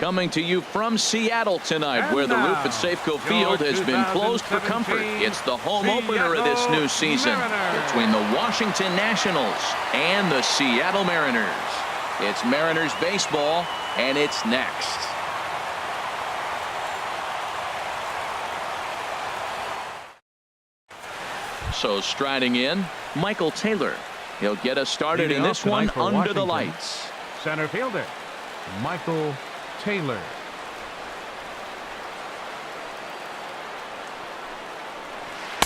Coming to you from Seattle tonight, where the roof at Safeco Field has been closed for comfort. It's the home opener of this new season between the Washington Nationals and the Seattle Mariners. It's Mariners baseball, and it's next. So striding in, Michael Taylor. He'll get us started in this one under the lights. Center fielder, Michael Taylor.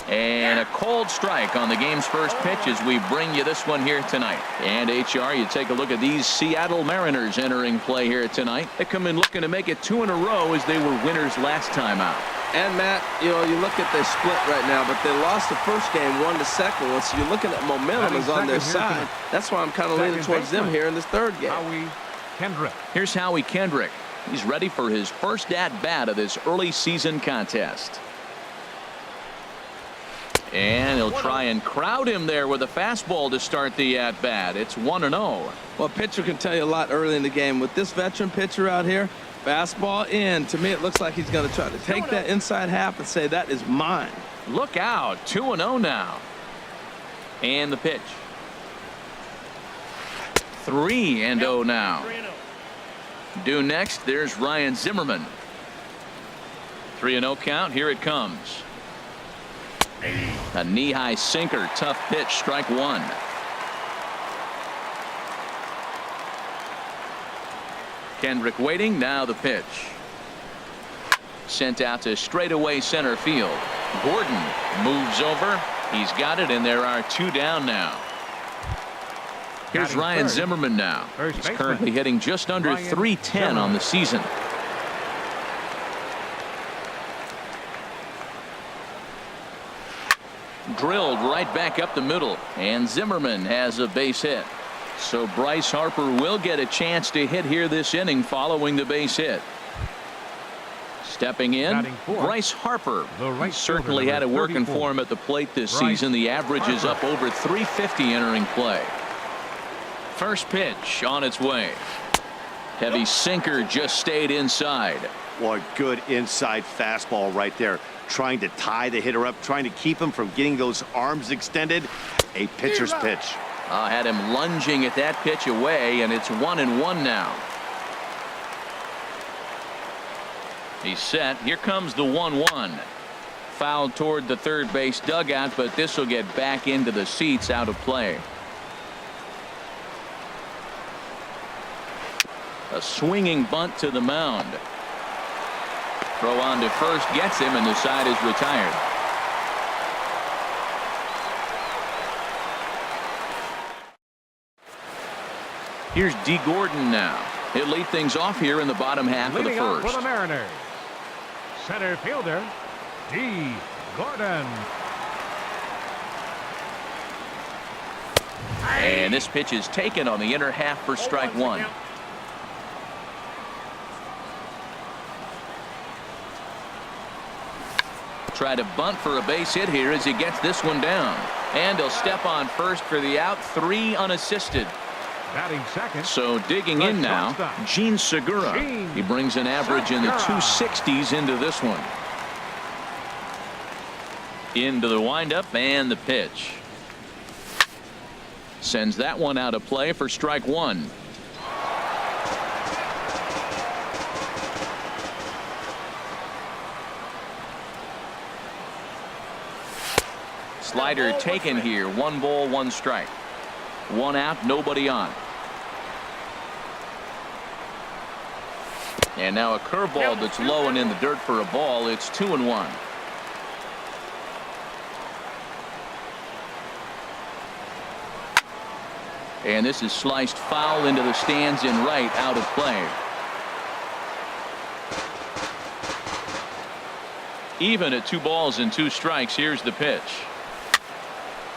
And a cold strike on the game's first pitch as we bring you this one here tonight. And HR, you take a look at these Seattle Mariners entering play here tonight. They come in looking to make it 2 in a row as they were winners last time out. And Matt, you look at their split right now, but they lost the first game, won the second one. So you're looking at momentum is on their side. That's why I'm kind of leaning towards them here in this third game. Howie Kendrick. Here's Howie Kendrick. He's ready for his first at-bat of this early season contest. And he'll try and crowd him there with a fastball to start the at-bat. It's 1-0. Well, a pitcher can tell you a lot early in the game. With this veteran pitcher out here, fastball in. To me, it looks like he's going to try to take that inside half and say, that is mine. Look out. 2-0 now. And the pitch. 3-0 now. Due next, there's Ryan Zimmerman. 3-0 count. Here it comes. A knee-high sinker. Tough pitch. Strike one. Kendrick waiting. Now the pitch. Sent out to straightaway center field. Gordon moves over. He's got it, and there are 2 down now. Here's Ryan Zimmerman now. He's currently hitting just under .310 on the season. Drilled right back up the middle, and Zimmerman has a base hit. So Bryce Harper will get a chance to hit here this inning following the base hit. Stepping in, Bryce Harper. He certainly had it working for him at the plate this season. The average is up over .350 entering play. First pitch on its way. Heavy sinker just stayed inside. Well, good inside fastball right there. Trying to tie the hitter up, trying to keep him from getting those arms extended. A pitcher's pitch. Had him lunging at that pitch away, and it's 1-1 now. He's set. Here comes the 1-1. Fouled toward the third base dugout, but this will get back into the seats, out of play. A swinging bunt to the mound. Throw on to first gets him, and the side is retired. Here's D. Gordon now. He'll lead things off here in the bottom half of the first. For the Mariners, center fielder D. Gordon. And this pitch is taken on the inner half for strike one. Try to bunt for a base hit here as he gets this one down. And he'll step on first for the out. 3 unassisted. Batting second. So digging in now, Gene Segura. He brings an average in the 260s into this one. Into the windup and the pitch. Sends that one out of play for strike one. Slider taken here. 1 ball, 1 strike. 1 out, nobody on. And now a curveball that's low and in the dirt for a ball. It's 2-1. And this is sliced foul into the stands in right, out of play. Even at 2 balls and 2 strikes. Here's the pitch.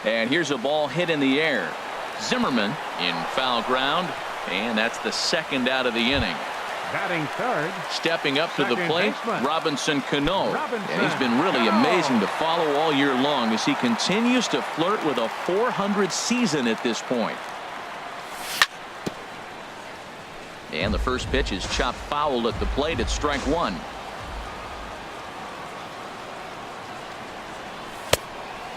And here's a ball hit in the air. Zimmerman in foul ground, and that's the second out of the inning. Batting third. Stepping up to the plate, Robinson Cano. And he's been really amazing to follow all year long as he continues to flirt with a .400 season at this point. And the first pitch is chopped foul at the plate. It's strike one.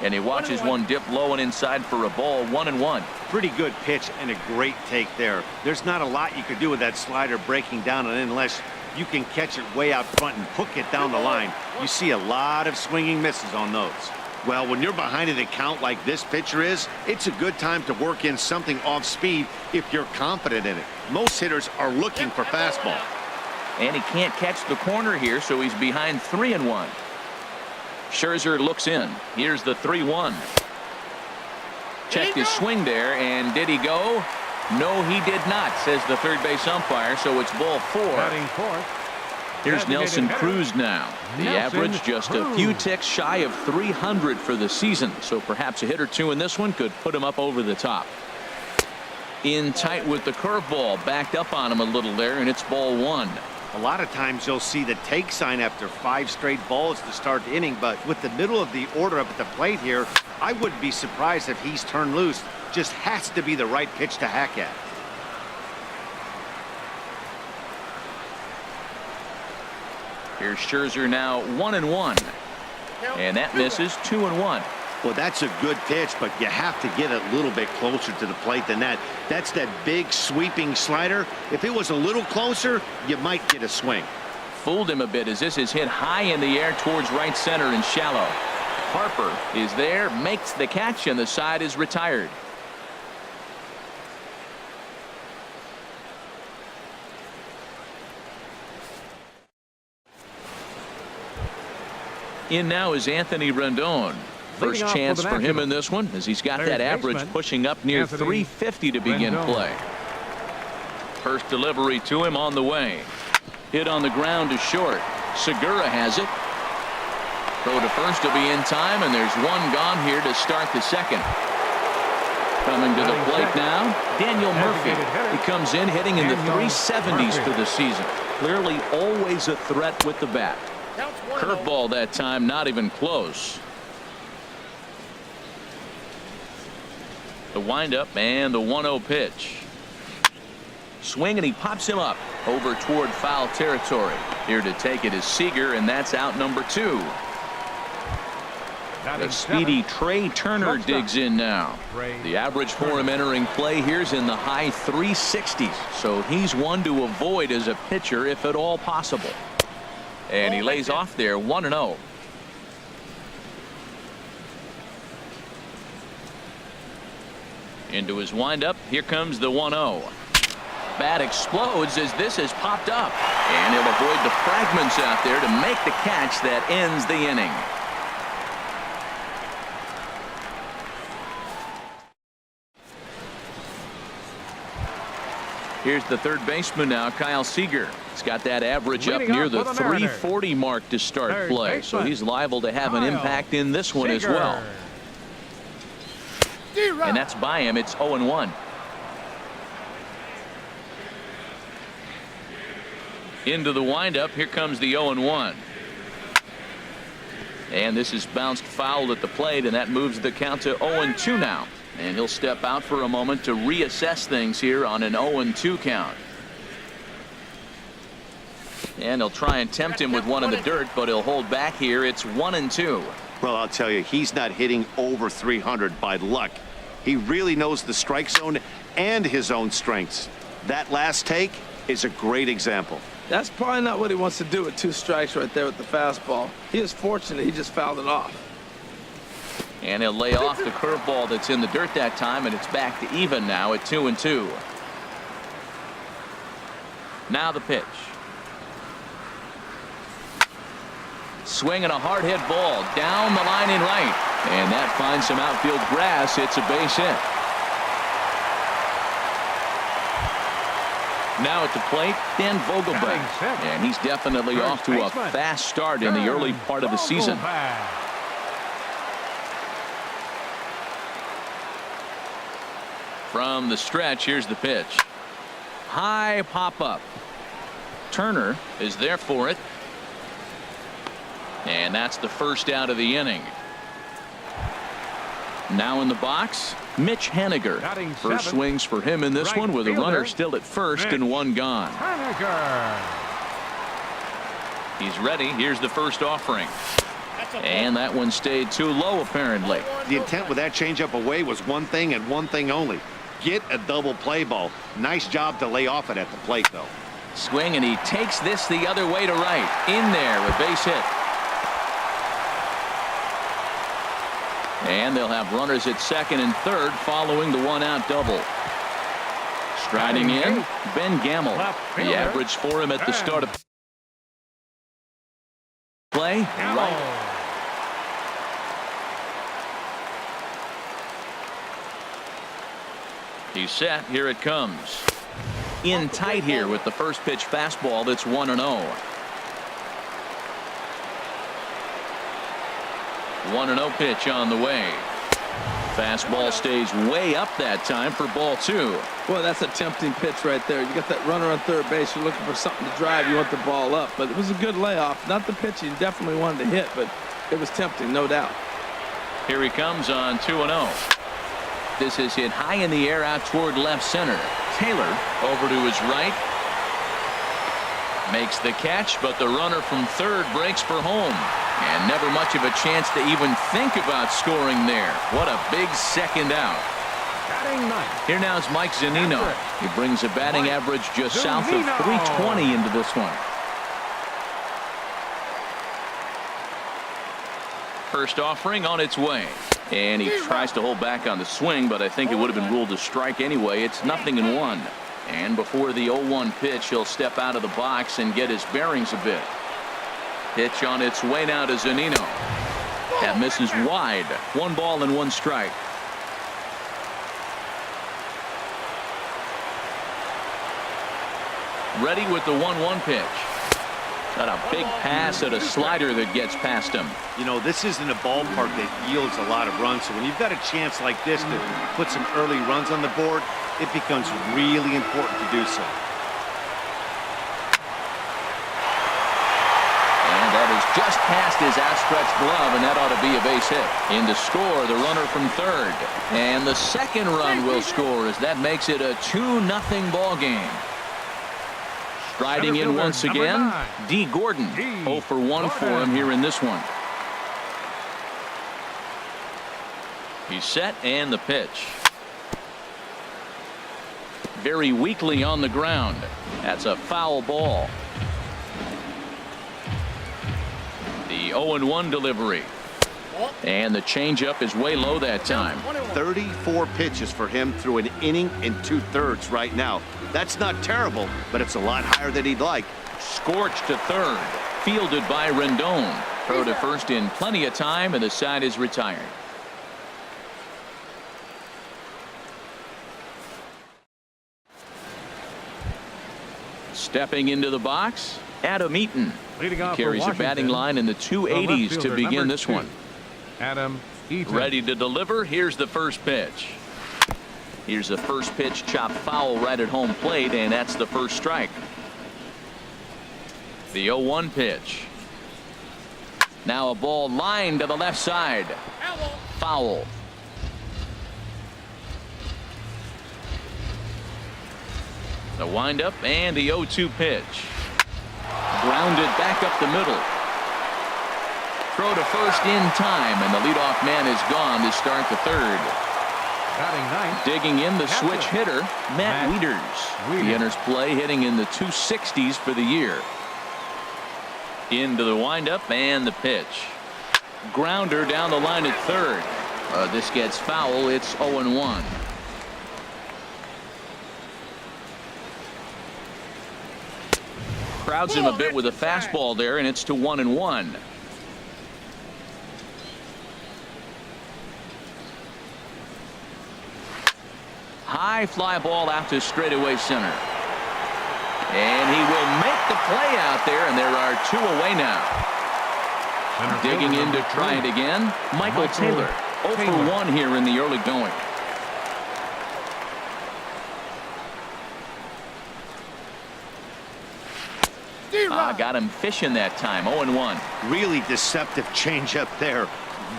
And he watches one dip low and inside for a ball. 1-1. Pretty good pitch and a great take there. There's not a lot you could do with that slider breaking down, and unless you can catch it way out front and hook it down the line, you see a lot of swinging misses on those. Well, when you're behind an account like this pitcher is, it's a good time to work in something off speed if you're confident in it. Most hitters are looking for fastball. And he can't catch the corner here, so he's behind 3-1. Scherzer looks in. Here's the 3-1. Checked his swing there, and did he go? No, he did not, says the third base umpire, so it's ball 4. Batting fourth. Here's Nelson hitter, Cruz now. The Nelson average just a few ticks shy of 300 for the season, so perhaps a hit or two in this one could put him up over the top. In tight with the curveball, backed up on him a little there, and it's ball 1. A lot of times you'll see the take sign after 5 straight balls to start the inning, but with the middle of the order up at the plate here, I wouldn't be surprised if he's turned loose. Just has to be the right pitch to hack at. Here's Scherzer now 1-1. And that misses. 2-1. Well, that's a good pitch, but you have to get a little bit closer to the plate than that. That's that big sweeping slider. If it was a little closer, you might get a swing. Fooled him a bit as this is hit high in the air towards right center and shallow. Harper is there, makes the catch, and the side is retired. In now is Anthony Rendon. First chance for him in this one, as he's got that average pushing up near 350 to begin play. First delivery to him on the way. Hit on the ground to short. Segura has it. Throw to first will be in time, and there's one gone here to start the second. Coming to the plate now, Daniel Murphy. He comes in hitting in the 370s for the season. Clearly always a threat with the bat. Curveball that time, not even close. The windup and the 1-0 pitch. Swing, and he pops him up over toward foul territory. Here to take it is Seager, and that's out number 2. The speedy Trey Turner digs in now. The average for him entering play here's in the high 360s, so he's one to avoid as a pitcher if at all possible. And he lays off there. 1-0. Into his windup. Here comes the 1-0. Bat explodes as this has popped up, and he'll avoid the fragments out there to make the catch that ends the inning. Here's the third baseman now, Kyle Seager. He's got that average up near the 340 mark to start play, so he's liable to have an impact in this one as well. And that's by him. It's 0-1. Into the windup. Here comes the 0-1. And this is bounced foul at the plate, and that moves the count to 0-2 now. And he'll step out for a moment to reassess things here on an 0-2 count. And he'll try and tempt him with one in the dirt, but he'll hold back here. It's 1-2. Well, I'll tell you, he's not hitting over 300 by luck. He really knows the strike zone and his own strengths. That last take is a great example. That's probably not what he wants to do with 2 strikes right there with the fastball. He is fortunate he just fouled it off. And he'll lay off the curveball that's in the dirt that time, and it's back to even now at 2-2. Now the pitch. Swing and a hard hit ball down the line in right, and that finds some outfield grass. It's a base hit. Now at the plate, Dan Vogelbach, and he's definitely off to a fast start in the early part of the season. From the stretch, here's the pitch. High pop up. Turner is there for it. And that's the first out of the inning. Now in the box, Mitch Haniger. Batting First 7th, swings for him in this right one with a runner fielder, still at first Mitch and one gone. Haniger. He's ready. Here's the first offering. And that one stayed too low, apparently. The intent with that changeup away was one thing and one thing only. Get a double play ball. Nice job to lay off it at the plate, though. Swing, and he takes this the other way to right. In there, a base hit. And they'll have runners at second and third following the one-out double. Striding in, Ben Gamble. The average for him at the start of play, right. He's set. Here it comes. In tight here with the first pitch fastball that's 1-0. 1-0 pitch on the way. Fastball stays way up that time for ball 2. Boy, that's a tempting pitch right there. You got that runner on third base. You're looking for something to drive. You want the ball up. But it was a good layoff. Not the pitch he definitely wanted to hit, but it was tempting, no doubt. Here he comes on 2-0. This is hit high in the air out toward left center. Taylor over to his right. Makes the catch, but the runner from third breaks for home. And never much of a chance to even think about scoring there. What a big second out. Batting 9th. Here now is Mike Zunino. He brings a batting average just south of 320 into this one. First offering on its way. And he tries to hold back on the swing, but I think it would have been ruled a strike anyway. It's 0-1. And before the 0-1 pitch, he'll step out of the box and get his bearings a bit. Pitch on its way now to Zunino. That misses wide. 1 ball and 1 strike. Ready with the 1-1 pitch. Got a big pass at a slider that gets past him. You know, this isn't a ballpark that yields a lot of runs, so when you've got a chance like this to put some early runs on the board, it becomes really important to do so. And that is just past his outstretched glove, and that ought to be a base hit. In to score, the runner from third. And the second run will score as that makes it a 2-0 ball game. Striding in once again, D. Gordon. 0 for 1 for him here in this one. He's set, and the pitch. Very weakly on the ground. That's a foul ball. The 0-1 delivery. And the changeup is way low that time. 34 pitches for him through an inning and 2/3 right now. That's not terrible, but it's a lot higher than he'd like. Scorched to third. Fielded by Rendon. Throw to first in plenty of time, and the side is retired. Stepping into the box, Adam Eaton. Leading off Carries a batting line in the 280s to begin this one. Adam Eaton. Ready to deliver. Here's the first pitch. Here's the first pitch, chopped foul right at home plate, and that's the first strike. The 0-1 pitch. Now a ball lined to the left side. Foul. The windup and the 0-2 pitch. Grounded back up the middle. Throw to first in time, and the leadoff man is gone to start the third. Batting 9th. Digging in the switch hitter, Matt Wieters. He enters play hitting in the 260s for the year. Into the windup and the pitch. Grounder down the line at third. This gets foul. It's 0-1. Crowds him a bit with a fastball there, and it's to 1-1. High fly ball out to straightaway center. And he will make the play out there, and there are 2 away now. Digging in to try it again, Michael Taylor. 0 for 1 here in the early going. Got him fishing that time. 0-1. Really deceptive changeup there.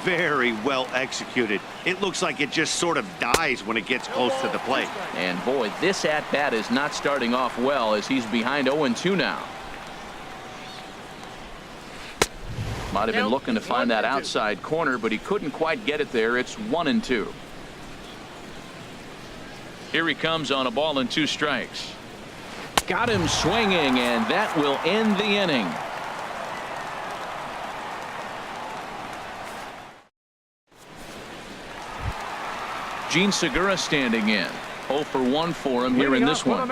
Very well executed. It looks like it just sort of dies when it gets close to the plate. And boy, this at-bat is not starting off well as he's behind 0-2 now. Might have been looking to find that outside corner, but he couldn't quite get it there. It's 1-2. Here he comes on a ball and 2 strikes. Got him swinging, and that will end the inning. Gene Segura standing in. 0 for 1 for him here in this one.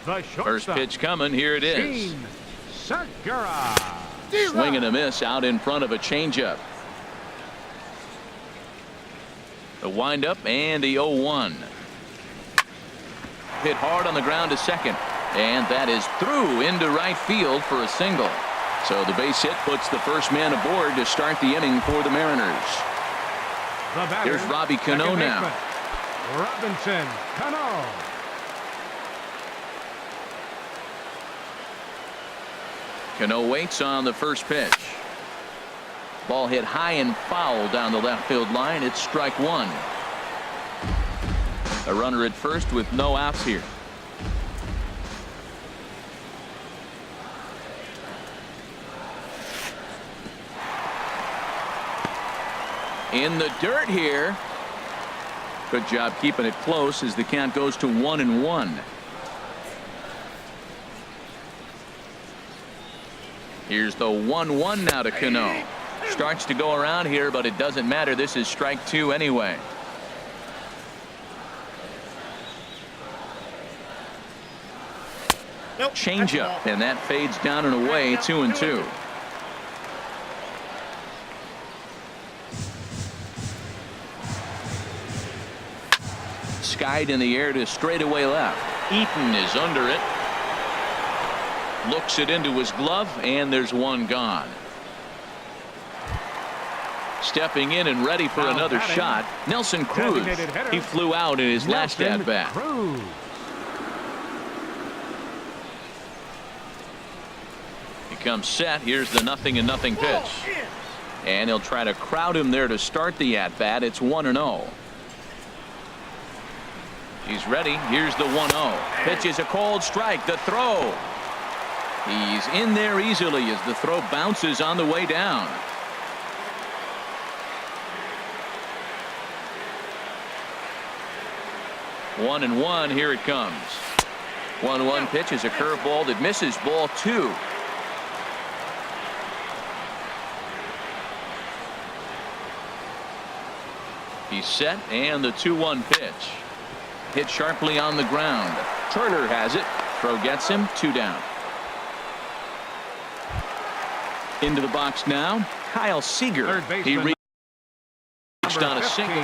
First pitch coming. Here it is. Gene Segura. Swing and a miss out in front of a changeup. The windup and the 0-1. Hit hard on the ground to second, and that is through into right field for a single. So the base hit puts the first man aboard to start the inning for the Mariners. Here's Robbie Cano now. Robinson Cano. Cano waits on the first pitch. Ball hit high and foul down the left field line. It's strike 1. A runner at first with no outs here. In the dirt here. Good job keeping it close as the count goes to 1-1. Here's the 1-1 now to Cano. Starts to go around here, but it doesn't matter. This is strike 2 anyway. Changeup, and that fades down and away. 2-2. Skied in the air to straightaway left. Eaton is under it. Looks it into his glove, and there's one gone. Stepping in and ready for another shot, Nelson Cruz. He flew out in his last at-bat. He comes set. Here's the 0-0 pitch. And he'll try to crowd him there to start the at-bat. It's 1-0. He's ready. Here's the 1-0. Pitch is a cold strike. The throw. He's in there easily as the throw bounces on the way down. One and one. Here it comes. 1-1 pitch is a curveball that misses. Ball 2. He's set, and the 2-1 pitch. Hit sharply on the ground. Turner has it. Throw gets him. 2 down. Into the box now, Kyle Seager. He reached on a single.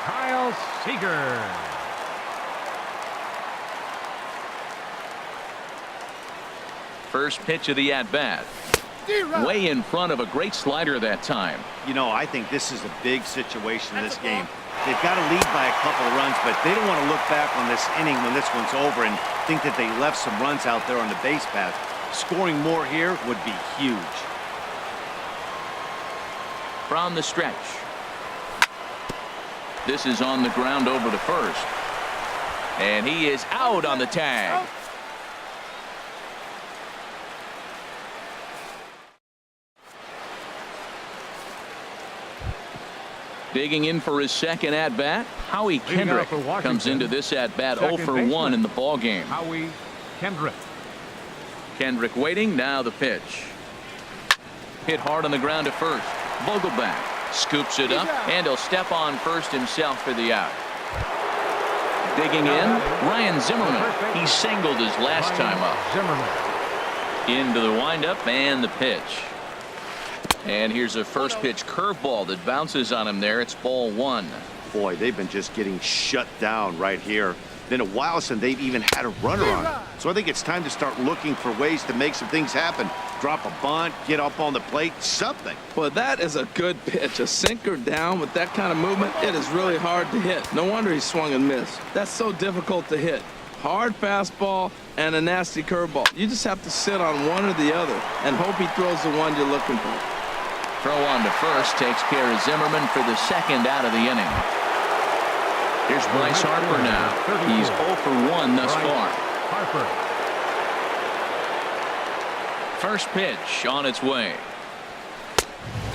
Kyle Seager. First pitch of the at-bat. Way in front of a great slider that time. You know, I think this is a big situation in this game. They've got to lead by a couple of runs, but they don't want to look back on this inning when this one's over and think that they left some runs out there on the base path. Scoring more here would be huge. From the stretch. This is on the ground over to first. And he is out on the tag. Digging in for his second at-bat, Howie Kendrick comes into this at-bat 0 for 1 in the ballgame. Howie Kendrick. Kendrick waiting. Now the pitch. Hit hard on the ground to first. Vogelback scoops it up, and he'll step on first himself for the out. Digging in, Ryan Zimmerman. He singled his last time up. Into the windup and the pitch. And here's a first pitch curveball that bounces on him there. It's ball 1. Boy, they've been just getting shut down right here. Been a while since they've even had a runner on. So I think it's time to start looking for ways to make some things happen. Drop a bunt, get up on the plate, something. Well, that is a good pitch. A sinker down with that kind of movement, it is really hard to hit. No wonder he swung and missed. That's so difficult to hit. Hard fastball and a nasty curveball. You just have to sit on one or the other and hope he throws the one you're looking for. throw on to first takes care of Zimmerman for the second out of the inning. Here's Bryce Harper now. He's 0 for 1 thus far. Harper. First pitch on its way.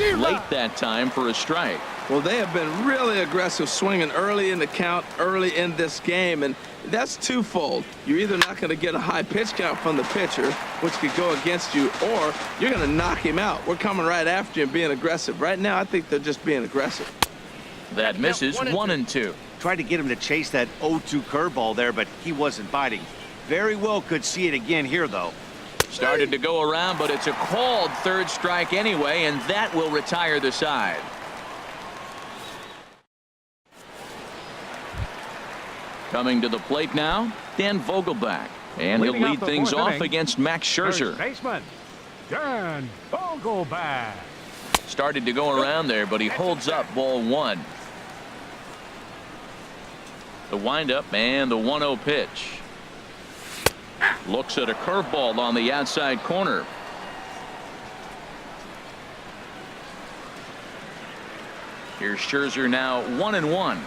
Late that time for a strike. Well, they have been really aggressive swinging early in the count, early in this game, and that's twofold. You're either not going to get a high pitch count from the pitcher, which could go against you, or you're going to knock him out. We're coming right after you and being aggressive. Right now, I think they're just being aggressive. That misses 1-2. Tried to get him to chase that 0-2 curveball there, but he wasn't biting. Very well could see it again here, though. Started to go around, but it's a called third strike anyway, and that will retire the side. Coming to the plate now, Dan Vogelbach. And he'll lead things off against Max Scherzer. First baseman, Dan Vogelbach. Started to go around there, but he holds up ball 1. The windup and the 1-0 pitch. Looks at a curveball on the outside corner. Here's Scherzer now 1-1.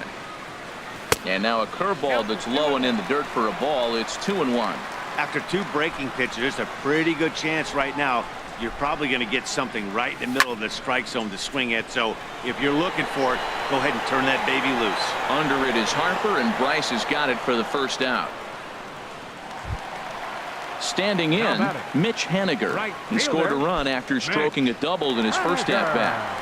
And now a curveball that's low and in the dirt for a ball. It's 2-1. After 2 breaking pitches, there's a pretty good chance right now you're probably going to get something right in the middle of the strike zone to swing at. So if you're looking for it, go ahead and turn that baby loose. Under it is Harper, and Bryce has got it for the first out. Standing in, Mitch Haniger. He scored a run after stroking a double in his first at-bat.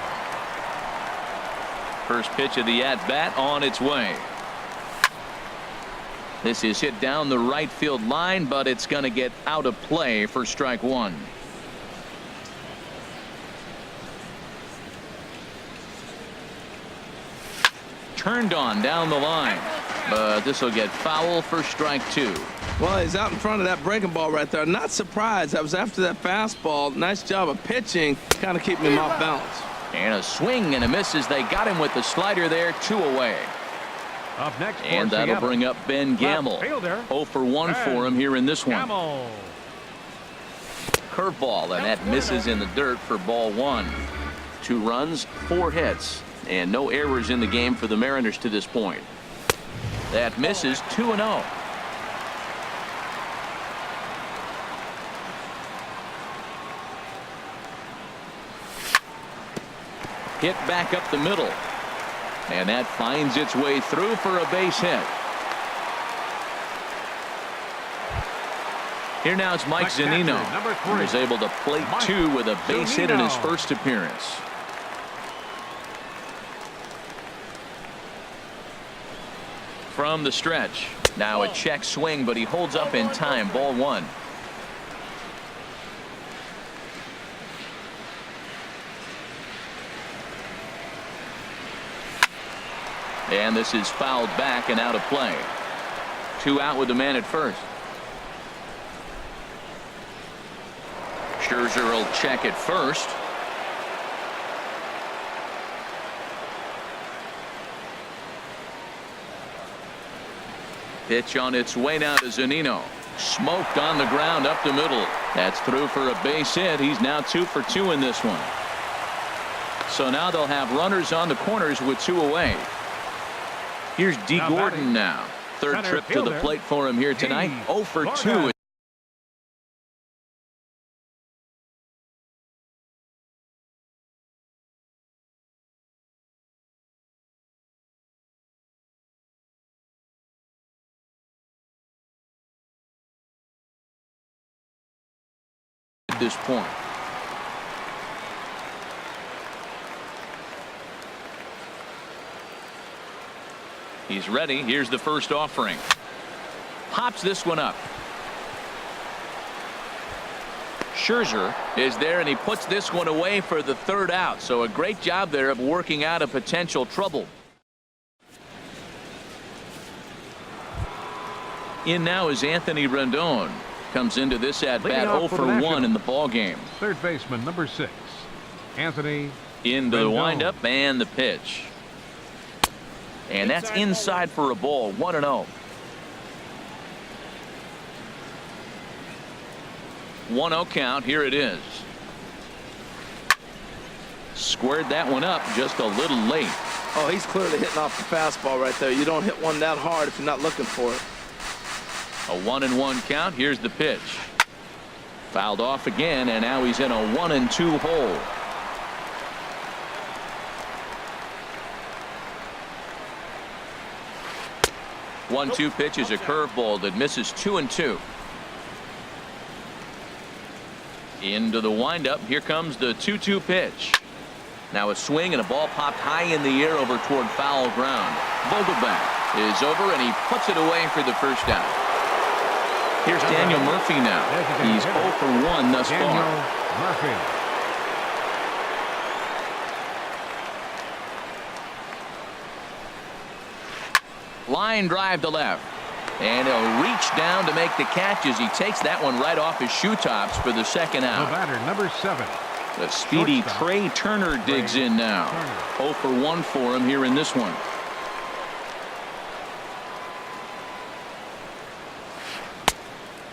First pitch of the at-bat on its way. This is hit down the right field line, but it's going to get out of play for strike 1. Turned on down the line, but this will get foul for strike 2. Well, he's out in front of that breaking ball right there. Not surprised. I was after that fastball. Nice job of pitching, kind of keeping him off balance. And a swing and a miss as they got him with the slider there, 2 away. Up next, and that'll bring up Ben Gamel. 0 for 1 for him here in this one. Curveball, and that misses in the dirt for ball 1. 2 runs, 4 hits, and no errors in the game for the Mariners to this point. That misses 2-0. Hit back up the middle. And that finds its way through for a base hit. Here now is Mike Zunino. He was able to plate 2 with a base hit in his first appearance. From the stretch. Now a check swing, but he holds up in time. Ball 1. And this is fouled back and out of play. 2 out with the man at first. Scherzer will check at first. Pitch on its way now to Zunino. Smoked on the ground up the middle. That's through for a base hit. He's now 2 for 2 in this one. So now they'll have runners on the corners with 2 away. Here's D. Gordon now. Third trip to the plate for him here tonight. 0 for 2. At this point. He's ready. Here's the first offering. Pops this one up. Scherzer is there, and he puts this one away for the 3rd out. So a great job there of working out a potential trouble. In now is Anthony Rendon. Comes into this at bat 0 for 1 in the ball game. Third baseman number 6, Anthony. Into the windup and the pitch. And that's inside for a ball. 1-0. 1-0 count. Here it is. Squared that one up just a little late. Oh, he's clearly hitting off the fastball right there. You don't hit one that hard if you're not looking for it. A 1-1 count. Here's the pitch. Fouled off again, and now he's in a 1-2 hole. One-two pitch is a curveball that misses 2-2. Into the windup. Here comes the 2-2 pitch. Now a swing and a ball popped high in the air over toward foul ground. Vogelbach is over, and he puts it away for the first out. Here's Daniel Murphy now. He's 0 for 1 thus far. Murphy. Line drive to left. And he'll reach down to make the catch as he takes that one right off his shoe tops for the second The out. batter, number 7. The speedy Shortstop. Trey Turner digs in now. 0 for 1 for him here in this one.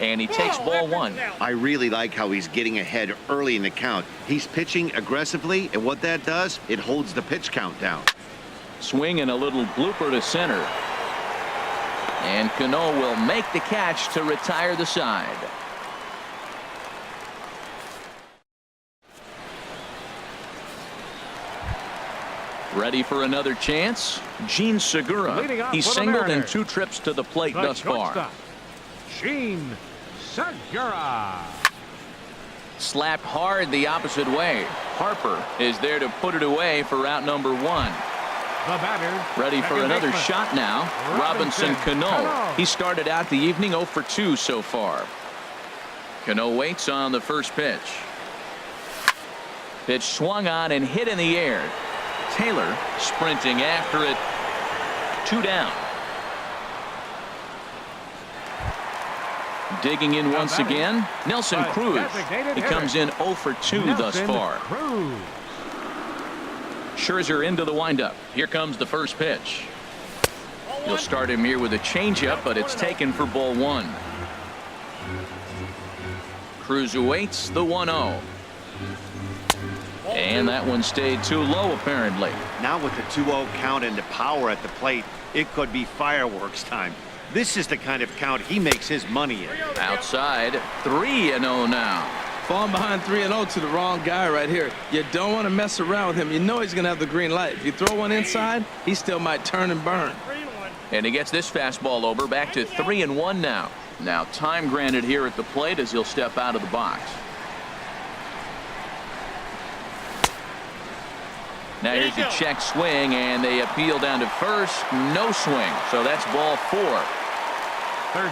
And he takes ball 1. I really like how he's getting ahead early in the count. He's pitching aggressively, and what that does, it holds the pitch count down. Swing and a little blooper to center. And Cano will make the catch to retire the side. Ready for another chance? Gene Segura. Leading off He's for the singled in Mariners. 2 trips to the plate The thus far. shortstop, Gene Segura. Slapped hard the opposite way. Harper is there to put it away for out number 1. The batter, Ready for second another baseman, shot now. Robinson Cano. He started out the evening 0 for 2 so far. Cano waits on the first pitch. Pitch swung on and hit in the air. Taylor sprinting after it. 2 down. Digging in once again, Nelson Cruz. He comes in 0 for 2 thus far. Cruz. Scherzer into the windup. Here comes the first pitch. You'll start him here with a changeup, but it's taken for ball 1. Cruz awaits the 1-0. And that one stayed too low, apparently. Now with the 2-0 count and the power at the plate, it could be fireworks time. This is the kind of count he makes his money in. Outside, 3-0 now. Falling behind 3-0 to the wrong guy right here. You don't want to mess around with him. You know he's going to have the green light. If you throw one inside, he still might turn and burn. And he gets this fastball over, back to 3-1 now. Now time granted here at the plate as he'll step out of the box. Now here's a check swing, and they appeal down to first. No swing. So that's ball 4.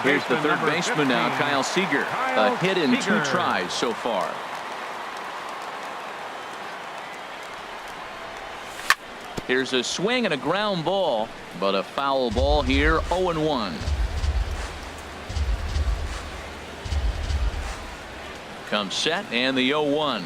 Here's the third baseman now, Kyle Seager. A hit in 2 tries so far. Here's a swing and a ground ball, but a foul ball here, 0-1. Comes set, and the 0-1.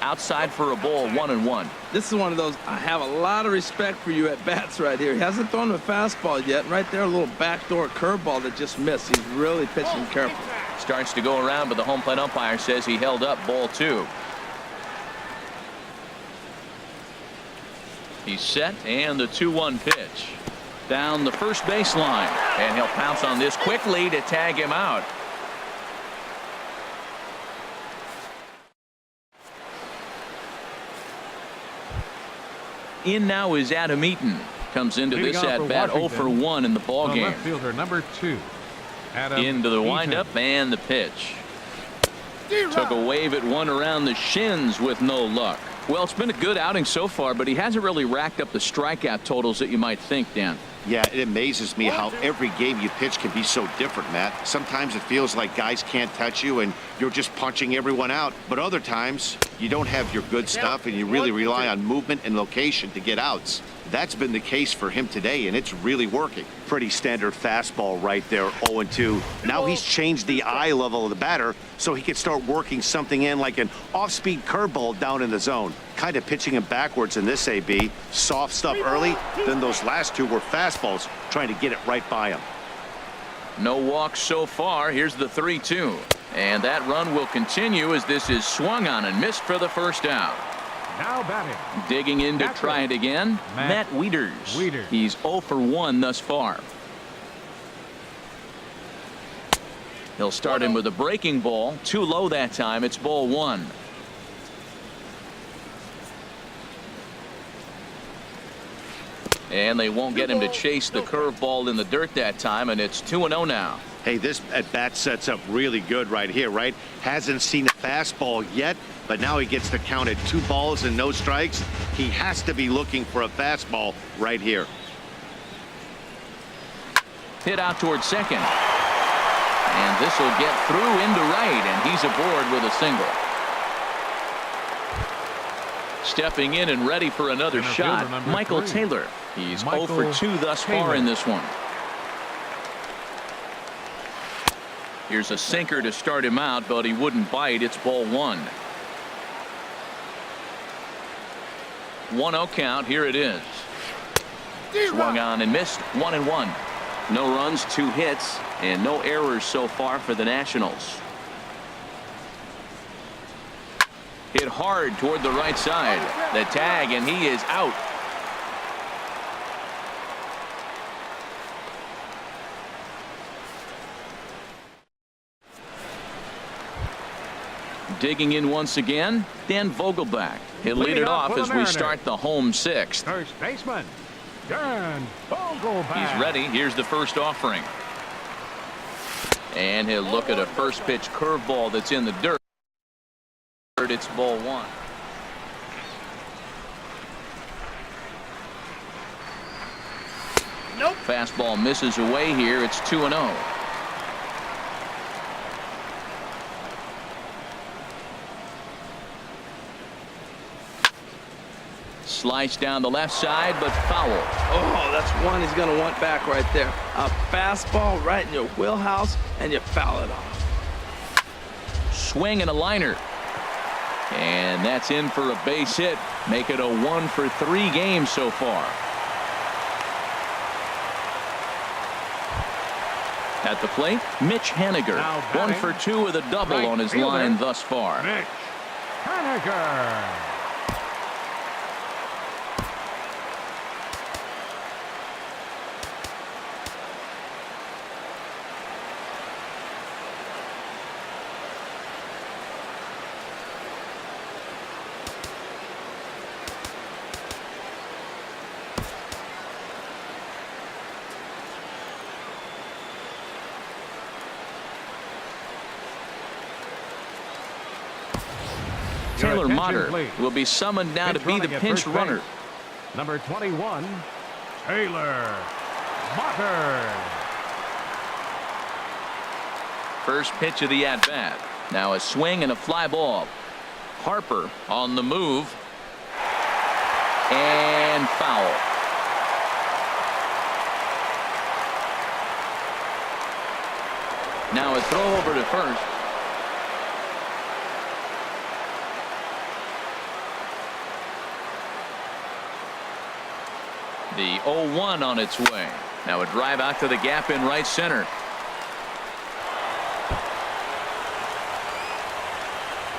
Outside for a ball, 1-1. This is one of those, I have a lot of respect for you at bats right here. He hasn't thrown a fastball yet. Right there, a little backdoor curveball that just missed. He's really pitching careful. Starts to go around, but the home plate umpire says he held up ball 2. He's set, and the 2-1 pitch. Down the first baseline, and he'll pounce on this quickly to tag him out. In now is Adam Eaton. Comes into this at bat 0 for 1 in the ball game. Left fielder number 2. Adam Into the Eaton. windup and the pitch. Took a wave at one around the shins with no luck. Well, it's been a good outing so far, but he hasn't really racked up the strikeout totals that you might think, Dan. Yeah, it amazes me how every game you pitch can be so different, Matt. Sometimes it feels like guys can't touch you and you're just punching everyone out. But other times you don't have your good stuff and you really rely on movement and location to get outs. That's been the case for him today, and it's really working. Pretty standard fastball right there, 0-2. Now he's changed the eye level of the batter so he can start working something in like an off-speed curveball down in the zone. Kind of pitching him backwards in this AB. Soft stuff early, then those last 2 were fastballs, trying to get it right by him. No walks so far. Here's the 3-2. And that run will continue as this is swung on and missed for the first out. Now batting. Digging in to try it again, Matt Wieters. He's 0 for 1 thus far. He'll start him with a breaking ball. Too low that time. It's ball 1. And they won't get him to chase the curveball in the dirt that time, and it's 2-0 now. Hey, this at bat sets up really good right here, right? Hasn't seen a fastball yet, but now he gets to count at 2 balls and no strikes. He has to be looking for a fastball right here. Hit out towards second. And this will get through into right, and he's aboard with a single. Stepping in and ready for another shot, Michael Taylor. He's 0 for 2 thus far in this one. Here's a sinker to start him out, but he wouldn't bite. It's ball 1. 1-0 count. Here it is. Swung on and missed. 1-1. No runs, 2 hits, and no errors so far for the Nationals. Hit hard toward the right side. The tag, and he is out. Digging in once again, Dan Vogelbach. He'll lead it off as we start the home 6th. First baseman, Dan Vogelbach. He's ready. Here's the first offering. And he'll look at a first pitch curveball that's in the dirt. It's ball 1. Nope. Fastball misses away here. It's 2-0. Slice down the left side, but foul. Oh, that's one he's going to want back right there. A fastball right in your wheelhouse, and you foul it off. Swing and a liner. And that's in for a base hit. Make it a 1 for 3 games so far. At the plate, Mitch Haniger. 1 for 2 with a double on his line thus far. Mitch Haniger. Taylor Motter will be summoned now to be the pinch runner. Number 21, Taylor Motter. First pitch of the at-bat. Now a swing and a fly ball. Harper on the move. And foul. Now a throw over to first. The 0-1 on its way. Now a drive out to the gap in right center.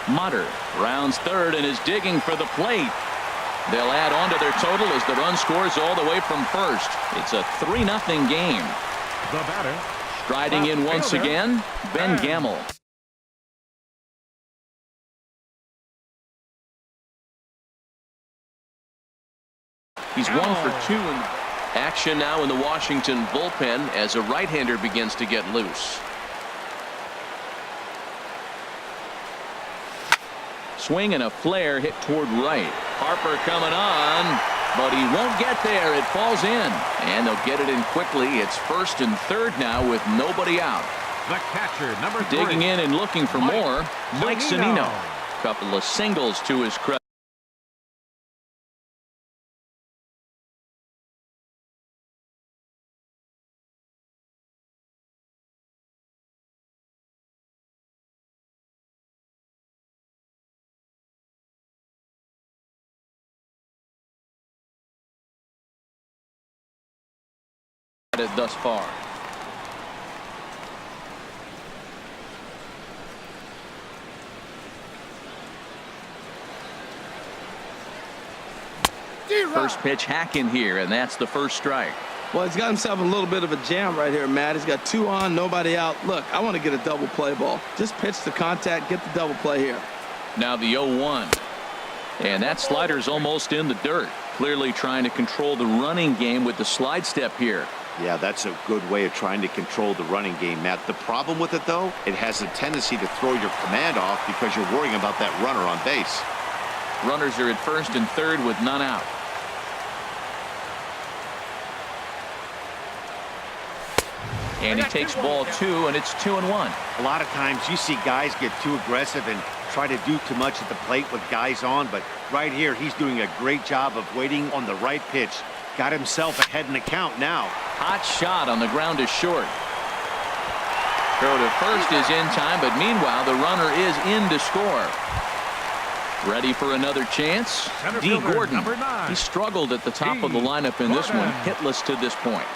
Motter rounds third and is digging for the plate. They'll add on to their total as the run scores all the way from first. It's a 3-0 game. The batter. Striding in once again, Ben Gamel. He's 1 for 2 in action now in the Washington bullpen as a right-hander begins to get loose. Swing and a flare hit toward right. Harper coming on, but he won't get there. It falls in, and they'll get it in quickly. It's first and third now with nobody out. The catcher, number 3. Digging in and looking for more, Mike Zunino. Couple of singles to his credit. Thus far. First pitch hacking here, and that's the first strike. Well, he's got himself a little bit of a jam right here, Matt. He's got 2 on, nobody out. Look, I want to get a double play ball. Just pitch the contact, get the double play here. Now the 0-1. And that slider's almost in the dirt. Clearly trying to control the running game with the slide step here. Yeah, that's a good way of trying to control the running game, Matt. The problem with it, though, it has a tendency to throw your command off because you're worrying about that runner on base. Runners are at first and third with none out. And he takes ball 2, and it's 2-1. A lot of times you see guys get too aggressive and try to do too much at the plate with guys on, but right here he's doing a great job of waiting on the right pitch. Got himself ahead in the count now. Hot shot on the ground is short. Throw to first is in time, but meanwhile the runner is in to score. Ready for another chance? D. Gordon. He struggled at the top of the lineup in this one, hitless to this point.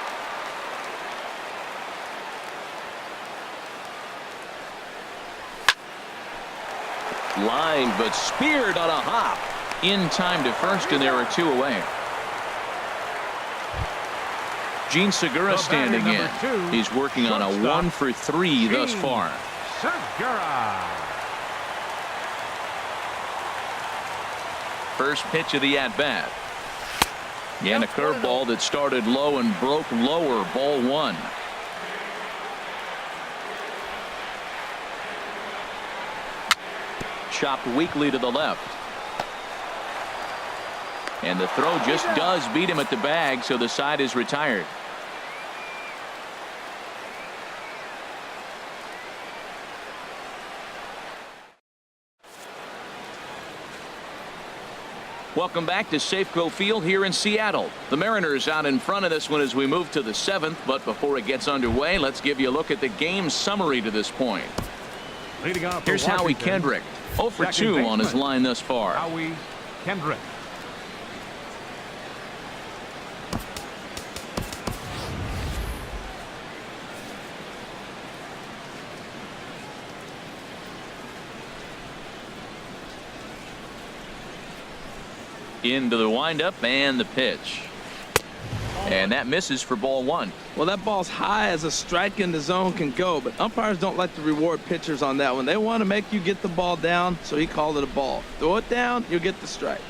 Lined but speared on a hop. In time to first, and there are 2 away. Gene Segura standing in. He's working on a 1 for 3 thus far. Segura. First pitch of the at-bat. And a curveball that started low and broke lower. Ball 1. Chopped weakly to the left. And the throw just does beat him at the bag, so the side is retired. Welcome back to Safeco Field here in Seattle. The Mariners out in front of this one as we move to the 7th, but before it gets underway, let's give you a look at the game summary to this point. Leading off Here's Howie Kendrick. 0 for 2 on his line thus far. Howie Kendrick. Into the windup and the pitch. And that misses for ball 1. Well, that ball's high as a strike in the zone can go, but umpires don't like to reward pitchers on that one. They want to make you get the ball down, so he called it a ball. Throw it down, you'll get the strike.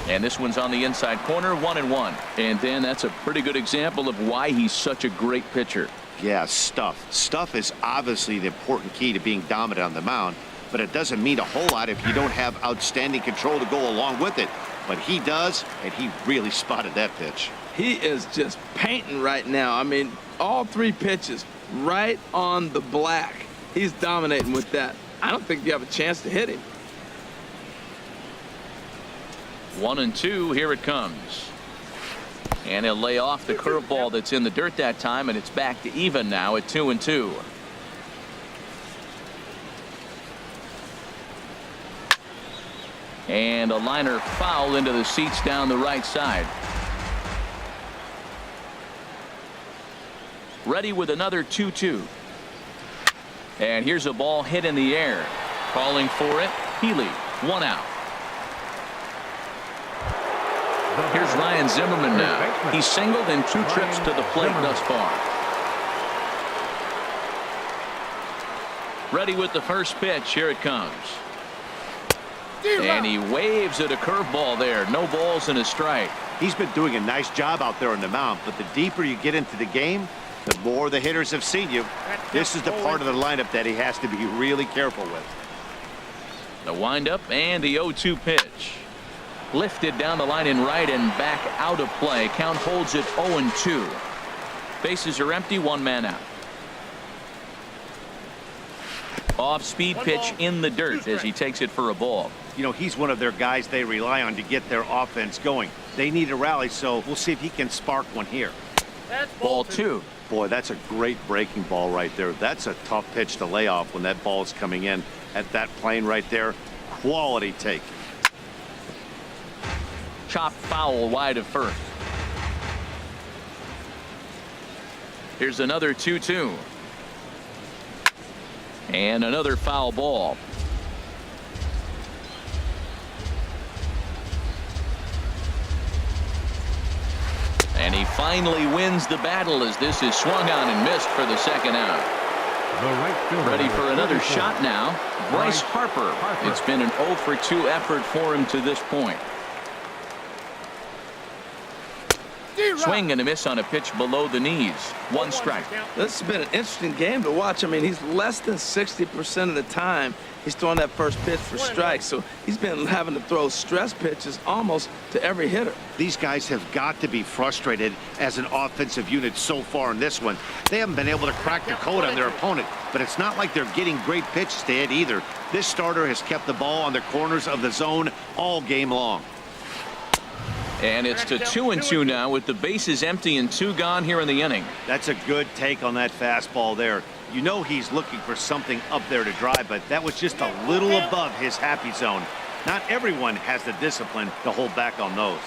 And this one's on the inside corner, 1-1. And then that's a pretty good example of why he's such a great pitcher. Yeah, stuff. Stuff is obviously the important key to being dominant on the mound, but it doesn't mean a whole lot if you don't have outstanding control to go along with it. But he does, and he really spotted that pitch. He is just painting right now. I mean, all 3 pitches right on the black. He's dominating with that. I don't think you have a chance to hit him. 1-2, here it comes. And he'll lay off the curveball that's in the dirt that time, and it's back to even now at 2-2. And a liner foul into the seats down the right side. Ready with another 2-2. And here's a ball hit in the air. Calling for it, Healy. 1 out. Here's Ryan Zimmerman now. He's singled in 2 trips to the plate thus far. Ready with the first pitch. Here it comes. And he waves at a curveball there. No balls and a strike. He's been doing a nice job out there on the mound, but the deeper you get into the game, the more the hitters have seen you. This is the part of the lineup that he has to be really careful with. The windup and the 0-2 pitch. Lifted down the line in right and back out of play. Count holds it 0-2. Bases are empty, 1 man out. Off-speed pitch in the dirt as he takes it for a ball. You know, he's one of their guys they rely on to get their offense going. They need a rally, so we'll see if he can spark one here. Ball 2. Boy, that's a great breaking ball right there. That's a tough pitch to lay off when that ball's coming in at that plane right there. Quality take. Chopped foul wide of first. Here's another 2-2. And another foul ball. And he finally wins the battle as this is swung on and missed for the second out. The right fielder, Ready for another 34. shot now. Bryce Harper. It's been an 0 for 2 effort for him to this point. Swing and a miss on a pitch below the knees. 1 strike. This has been an interesting game to watch. I mean, he's less than 60% of the time he's throwing that first pitch for strikes. So he's been having to throw stress pitches almost to every hitter. These guys have got to be frustrated as an offensive unit so far in this one. They haven't been able to crack the code on their opponent, but it's not like they're getting great pitches to hit either. This starter has kept the ball on the corners of the zone all game long. And it's to 2-2 now with the bases empty and 2 gone here in the inning. That's a good take on that fastball there. You know he's looking for something up there to drive, but that was just a little above his happy zone. Not everyone has the discipline to hold back on those.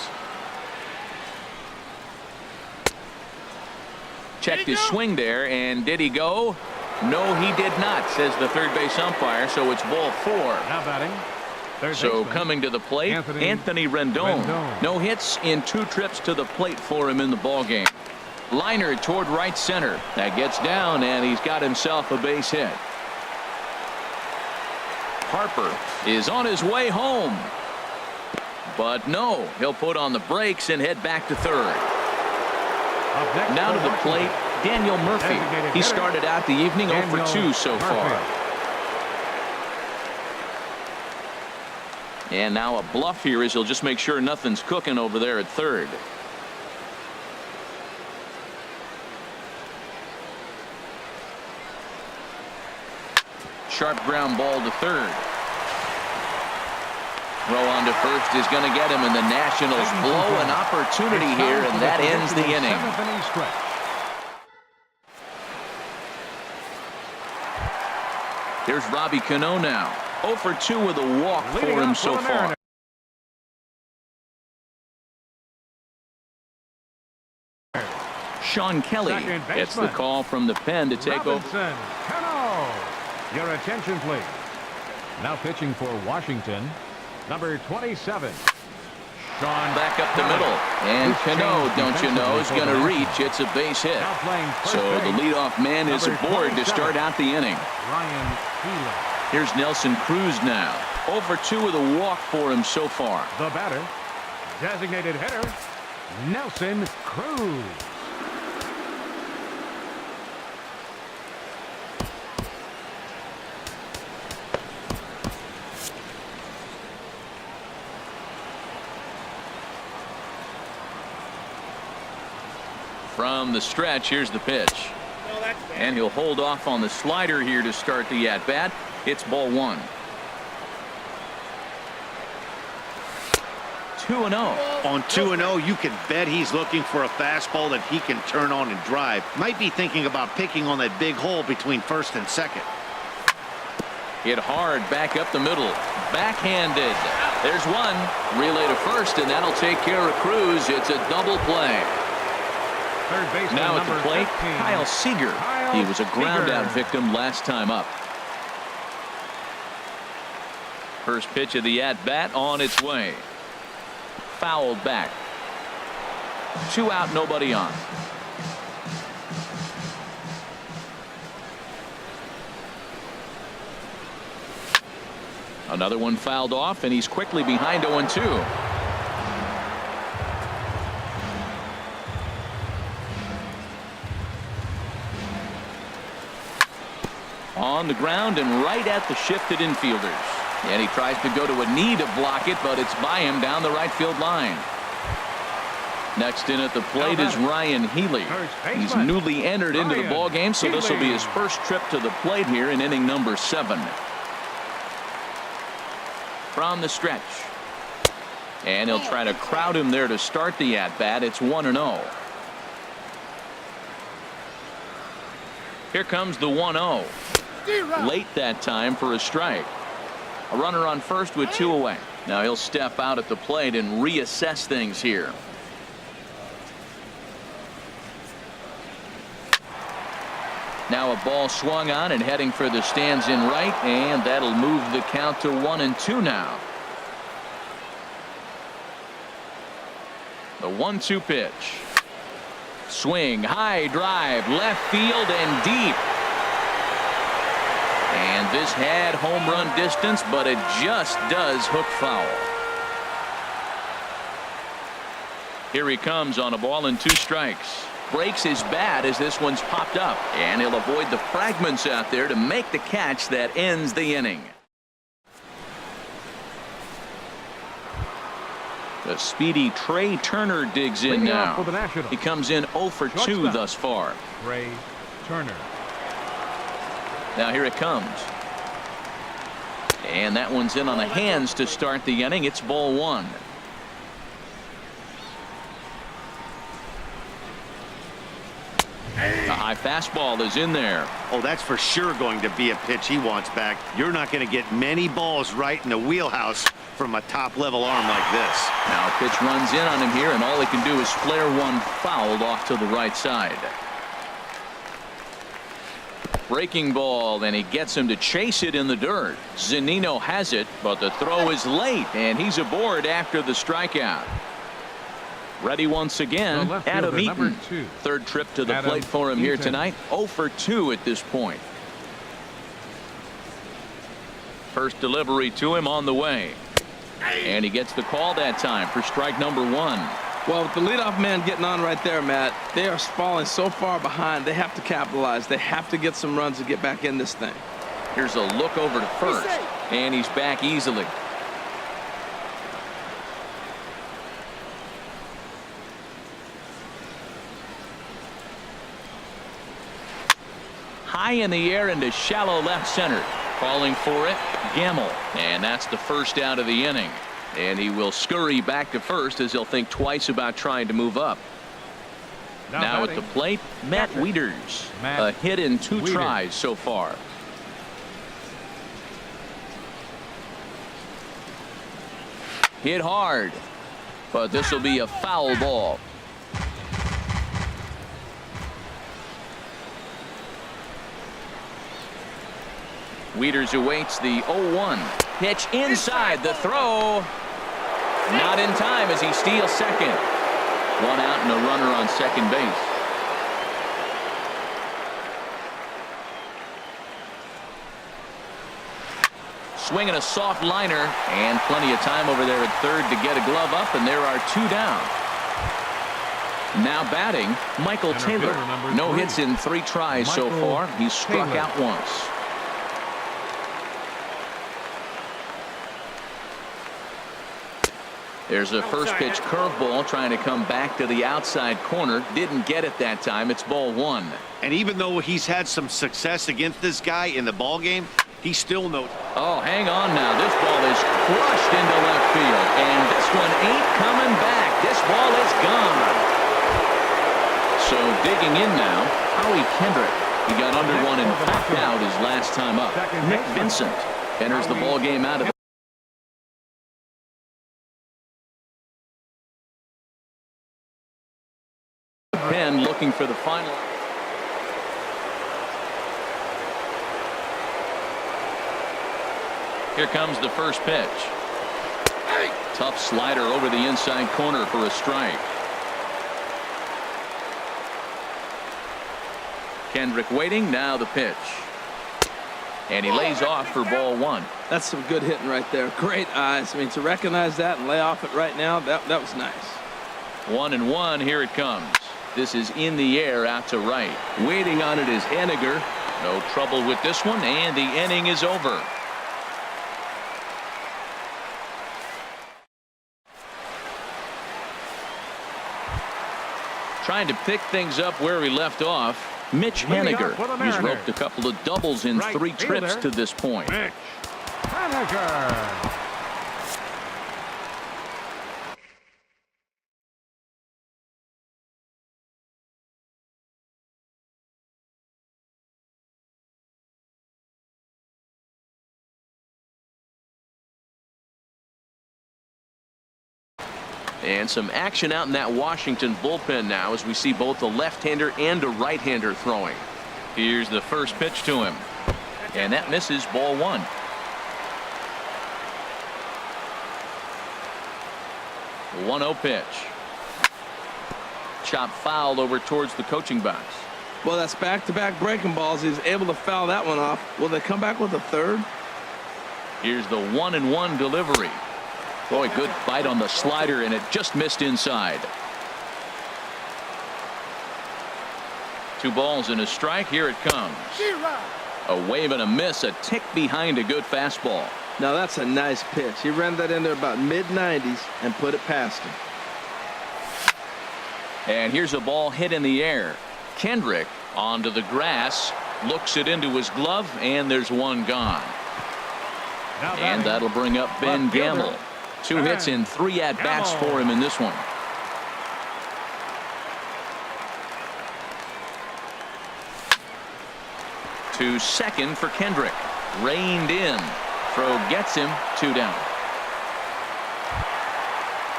Checked his swing there, and did he go? No, he did not, says the third base umpire, so it's ball 4. Now batting. So coming to the plate, Anthony Rendon. No hits in 2 trips to the plate for him in the ballgame. Liner toward right center. That gets down, and he's got himself a base hit. Harper is on his way home. But no, he'll put on the brakes and head back to third. Now to the plate, Daniel Murphy. He started out the evening 0 for 2 so far. And now a bluff here as he'll just make sure nothing's cooking over there at third. Sharp ground ball to third. Throw on to first is going to get him, and the Nationals blow an opportunity here, and that ends the inning. Here's Robbie Cano now. 0 for 2 with a walk for him so far. Sean Kelly gets the call from the pen to take over. Cano. Your attention, please. Now pitching for Washington, number 27. Sean back up the middle, and Cano, don't you know, is going to reach. It's a base hit. So the leadoff man is aboard to start out the inning. Ryan Healy. Here's Nelson Cruz now. 0 for 2 with a walk for him so far. The batter, designated hitter, Nelson Cruz. From the stretch, here's the pitch. And he'll hold off on the slider here to start the at-bat. It's ball 1. 2-0. On 2-0, you can bet he's looking for a fastball that he can turn on and drive. Might be thinking about picking on that big hole between first and second. Hit hard back up the middle. Backhanded. There's one. Relay to first, and that'll take care of Cruz. It's a double play. Now at the plate, Kyle Seager. He was a ground-out victim last time up. First pitch of the at-bat on its way. Fouled back. 2 out, nobody on. Another one fouled off, and he's quickly behind 0-2. On the ground and right at the shifted infielders. And he tries to go to a knee to block it, but it's by him down the right field line. Next in at the plate is Ryan Healy. He's newly entered into the ball game, so this will be his first trip to the plate here in inning number 7. From the stretch. And he'll try to crowd him there to start the at-bat. It's 1-0. Here comes the 1-0. Late that time for a strike. A runner on first with 2 away. Now he'll step out at the plate and reassess things here. Now a ball swung on and heading for the stands in right, and that'll move the count to 1-2 now. The 1-2 pitch. Swing, high drive, left field and deep. And this had home run distance, but it just does hook foul. Here he comes on a ball and 2 strikes. Breaks his bat as this one's popped up, and he'll avoid the fragments out there to make the catch that ends the inning. The speedy Trey Turner digs in Leading now. off for the Nationals. He comes in 0 for 2 Shortstop. thus far. Trey Turner. Now here it comes. And that one's in on the hands to start the inning. It's ball 1. A high fastball is in there. Oh, that's for sure going to be a pitch he wants back. You're not going to get many balls right in the wheelhouse from a top-level arm like this. Now a pitch runs in on him here, and all he can do is flare one fouled off to the right side. Breaking ball, and he gets him to chase it in the dirt. Zunino has it, but the throw is late, and he's aboard after the strikeout. Ready once again, Adam Eaton. 3rd trip to the plate for him here tonight. 0 for 2 at this point. First delivery to him on the way. And he gets the call that time for strike number 1. Well, with the leadoff man getting on right there, Matt, they are falling so far behind. They have to capitalize. They have to get some runs to get back in this thing. Here's a look over to first, and he's back easily. High in the air into shallow left center. Calling for it, Gamble. And that's the first out of the inning. And he will scurry back to first as he'll think twice about trying to move up. Now at the plate, Matt Wieters. A hit in 2 tries so far. Hit hard, but this will be a foul ball. Wieters awaits the 0-1 pitch inside. The throw not in time as he steals second. 1 out and a runner on second base. Swinging a soft liner, and plenty of time over there at third to get a glove up, and there are 2 down. Now batting, Michael Taylor. No hits in 3 tries so far. He's struck out once. There's a first pitch curveball trying to come back to the outside corner. Didn't get it that time. It's ball 1. And even though he's had some success against this guy in the ball game, he still knows. Oh, hang on now. This ball is crushed into left field. And this one ain't coming back. This ball is gone. So digging in now, Howie Kendrick. He got under one and popped out his last time up. Nick Vincent enters the ball game out of the pen, looking for the final. Here comes the first pitch. Tough slider over the inside corner for a strike. Kendrick waiting. Now the pitch. And he lays off for ball 1. That's some good hitting right there. Great eyes. I mean, to recognize that and lay off it right now, that was nice. 1-1. Here it comes. This is in the air out to right. Waiting on it is Henniger. No trouble with this one, and the inning is over. Trying to pick things up where we left off, Mitch Henniger. He's roped a couple of doubles in 3 trips to this point. Mitch Henniger. And some action out in that Washington bullpen now as we see both a left-hander and a right-hander throwing. Here's the first pitch to him. And that misses, ball 1. The 1-0 pitch. chop foul over towards the coaching box. Well, that's back-to-back breaking balls. He's able to foul that one off. Will they come back with a third? Here's the 1-1 delivery. Boy, good bite on the slider, and it just missed inside. 2 balls and a strike. Here it comes. A wave and a miss, a tick behind a good fastball. Now that's a nice pitch. He ran that in there about mid-90s and put it past him. And here's a ball hit in the air. Kendrick onto the grass, looks it into his glove, and there's one gone. And that'll bring up Ben Gamble. 2 hits and 3 at-bats for him in this one. To second for Kendrick. Reined in. Throw gets him. 2 down.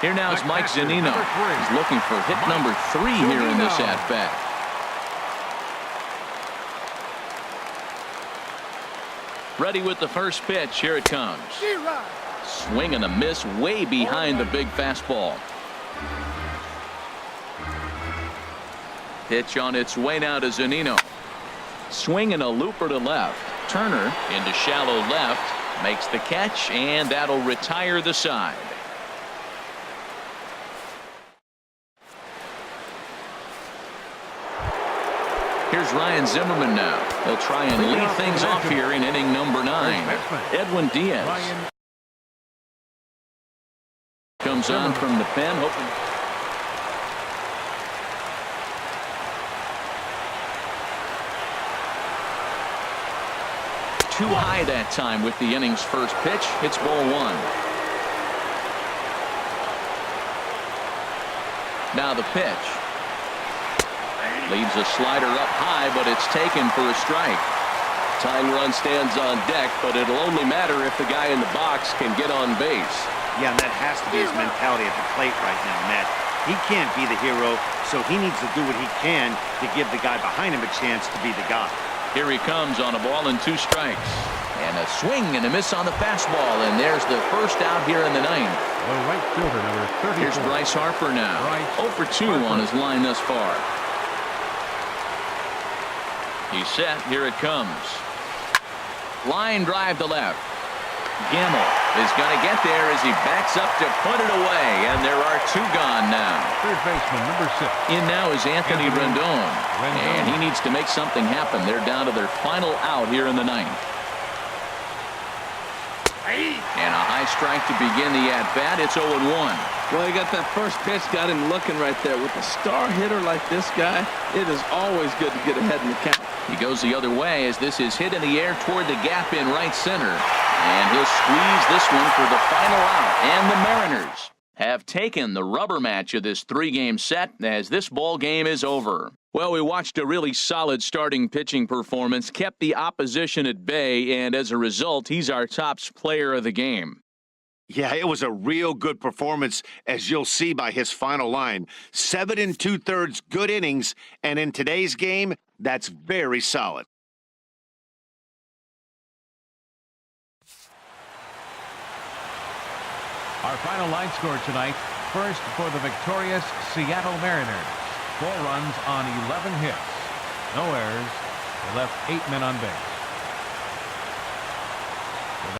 Here now is Mike Zunino. He's looking for hit number 3 here in this at-bat. Ready with the first pitch. Here it comes. Swing and a miss way behind the big fastball. Pitch on its way now to Zunino. Swing and a looper to left. Turner into shallow left. Makes the catch, and that'll retire the side. Here's Ryan Zimmerman now. He'll try and lead things off here in inning number 9. Edwin Diaz comes on from the pen, hoping. Too high that time with the inning's first pitch. It's ball 1. Now the pitch. Leaves a slider up high, but it's taken for a strike. Tying run stands on deck, but it'll only matter if the guy in the box can get on base. Yeah, and that has to be his mentality at the plate right now, Matt. He can't be the hero, so he needs to do what he can to give the guy behind him a chance to be the guy. Here he comes on a ball and 2 strikes. And a swing and a miss on the fastball, and there's the first out here in the 9th. The right fielder, number 34. Here's Bryce Harper now. 0 for 2 on his line thus far. He's set. Here it comes. Line drive to left. Gamble is going to get there as he backs up to put it away, and there are 2 gone now. Third baseman, number 6. In now is Anthony Rendon, and he needs to make something happen. They're down to their final out here in the 9th. And a high strike to begin the at-bat. It's 0-1. Well, he got that first pitch, got him looking right there. With a star hitter like this guy, it is always good to get ahead in the count. He goes the other way as this is hit in the air toward the gap in right center. And he'll squeeze this one for the final out. And the Mariners have taken the rubber match of this 3-game set as this ball game is over. Well, we watched a really solid starting pitching performance, kept the opposition at bay, and as a result, he's our top player of the game. Yeah, it was a real good performance, as you'll see by his final line. 7 2/3 good innings, and in today's game, that's very solid. Our final line score tonight. First for the victorious Seattle Mariners. 4 runs on 11 hits. No errors. They left 8 men on base.